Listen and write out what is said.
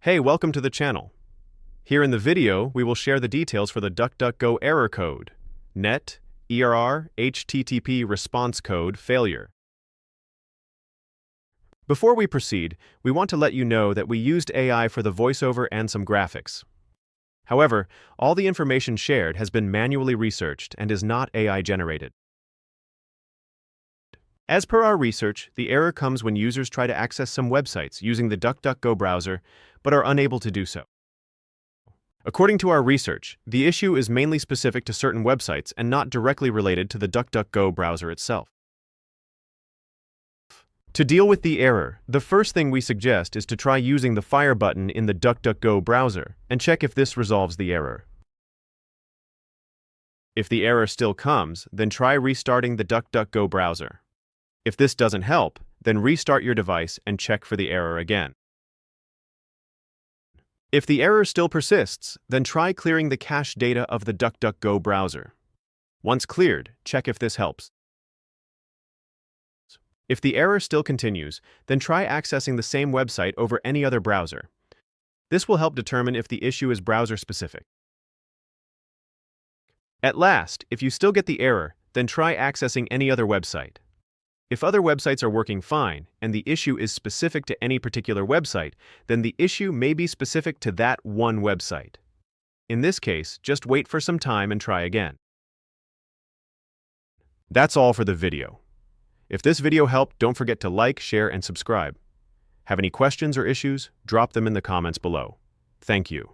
Hey, welcome to the channel. Here in the video, we will share the details for the DuckDuckGo error code, net, err, HTTP response code failure. Before we proceed, we want to let you know that we used AI for the voiceover and some graphics. However, all the information shared has been manually researched and is not AI generated. As per our research, the error comes when users try to access some websites using the DuckDuckGo browser, but are unable to do so. According to our research, the issue is mainly specific to certain websites and not directly related to the DuckDuckGo browser itself. To deal with the error, the first thing we suggest is to try using the fire button in the DuckDuckGo browser and check if this resolves the error. If the error still comes, then try restarting the DuckDuckGo browser. If this doesn't help, then restart your device and check for the error again. If the error still persists, then try clearing the cache data of the DuckDuckGo browser. Once cleared, check if this helps. If the error still continues, then try accessing the same website over any other browser. This will help determine if the issue is browser-specific. At last, if you still get the error, then try accessing any other website. If other websites are working fine, and the issue is specific to any particular website, then the issue may be specific to that one website. In this case, just wait for some time and try again. That's all for the video. If this video helped, don't forget to like, share, and subscribe. Have any questions or issues? Drop them in the comments below. Thank you.